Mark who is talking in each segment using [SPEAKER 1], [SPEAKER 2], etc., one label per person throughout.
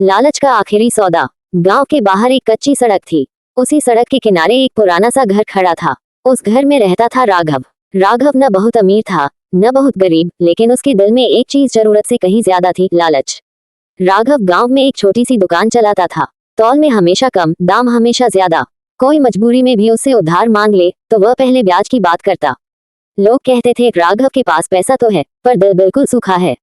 [SPEAKER 1] लालच का आखिरी सौदा। गांव के बाहर एक कच्ची सड़क थी। उसी सड़क के किनारे एक पुराना सा घर खड़ा था। उस घर में रहता था राघव। राघव न बहुत अमीर था न बहुत गरीब, लेकिन उसके दिल में एक चीज जरूरत से कहीं ज्यादा थी, लालच। राघव गांव में एक छोटी सी दुकान चलाता था। तौल में हमेशा कम, दाम हमेशा ज्यादा। कोई मजबूरी में भी उससे उधार मांग ले तो वह पहले ब्याज की बात करता। लोग कहते थे राघव के पास पैसा तो है पर दिल बिल्कुल सूखा है।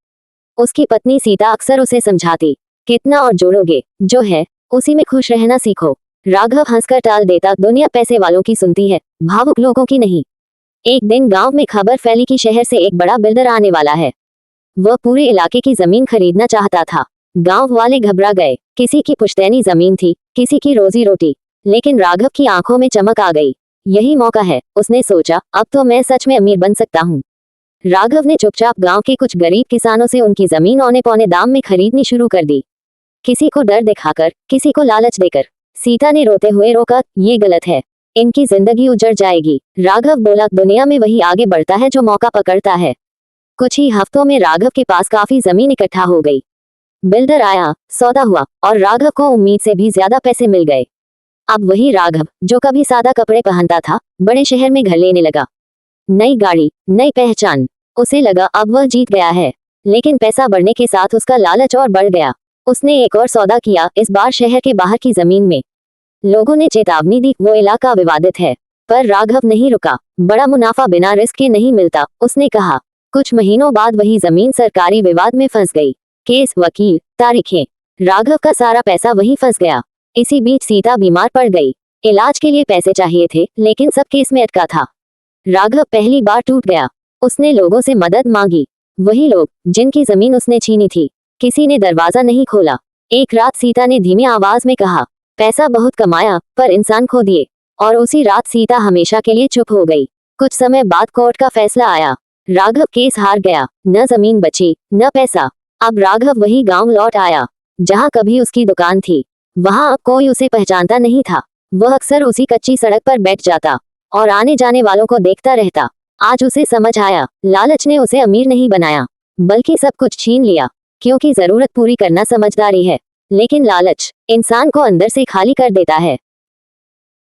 [SPEAKER 1] उसकी पत्नी सीता अक्सर उसे समझाती, कितना और जोड़ोगे, जो है उसी में खुश रहना सीखो। राघव हंसकर टाल देता, दुनिया पैसे वालों की सुनती है, भावुक लोगों की नहीं। एक दिन गांव में खबर फैली कि शहर से एक बड़ा बिल्डर आने वाला है। वह पूरे इलाके की जमीन खरीदना चाहता था। गांव वाले घबरा गए। किसी की पुश्तैनी जमीन थी, किसी की रोजी रोटी, लेकिन राघव की आंखों में चमक आ गई। यही मौका है, उसने सोचा, अब तो मैं सच में अमीर बन सकता हूँ। राघव ने चुपचाप गांव के कुछ गरीब किसानों से उनकी जमीन औने पौने दाम में खरीदनी शुरू कर दी। किसी को डर दिखाकर, किसी को लालच देकर। सीता ने रोते हुए रोका, ये गलत है, इनकी जिंदगी उजड़ जाएगी। राघव बोला, दुनिया में वही आगे बढ़ता है जो मौका पकड़ता है। कुछ ही हफ्तों में राघव के पास काफी जमीन इकट्ठा हो गई। बिल्डर आया, सौदा हुआ और राघव को उम्मीद से भी ज्यादा पैसे मिल गए। अब वही राघव जो कभी सादा कपड़े पहनता था, बड़े शहर में घर लेने लगा। नई गाड़ी, नई पहचान। उसे लगा अब वह जीत गया है। लेकिन पैसा बढ़ने के साथ उसका लालच और बढ़ गया। उसने एक और सौदा किया, इस बार शहर के बाहर की जमीन में। लोगों ने चेतावनी दी, वो इलाका विवादित है, पर राघव नहीं रुका। बड़ा मुनाफा बिना रिस्क के नहीं मिलता, उसने कहा। कुछ महीनों बाद वही जमीन सरकारी विवाद में फंस गई। केस, वकील, तारीखें, राघव का सारा पैसा वहीं फंस गया। इसी बीच सीता बीमार पड़ गई। इलाज के लिए पैसे चाहिए थे, लेकिन सब केस में अटका था। राघव पहली बार टूट गया। उसने लोगों से मदद मांगी, वही लोग जिनकी जमीन उसने छीनी थी। किसी ने दरवाजा नहीं खोला। एक रात सीता ने धीमी आवाज में कहा, पैसा बहुत कमाया पर इंसान खो दिए। और उसी रात सीता हमेशा के लिए चुप हो गई। कुछ समय बाद कोर्ट का फैसला आया। राघव केस हार गया, न जमीन बची न पैसा। अब राघव वही गांव लौट आया जहां कभी उसकी दुकान थी। वहां अब कोई उसे पहचानता नहीं था। वह अक्सर उसी कच्ची सड़क पर बैठ जाता और आने जाने वालों को देखता रहता। आज उसे समझ आया, लालच ने उसे अमीर नहीं बनाया, बल्कि सब कुछ छीन लिया। क्योंकि जरूरत पूरी करना समझदारी है, लेकिन लालच इंसान को अंदर से खाली कर देता है।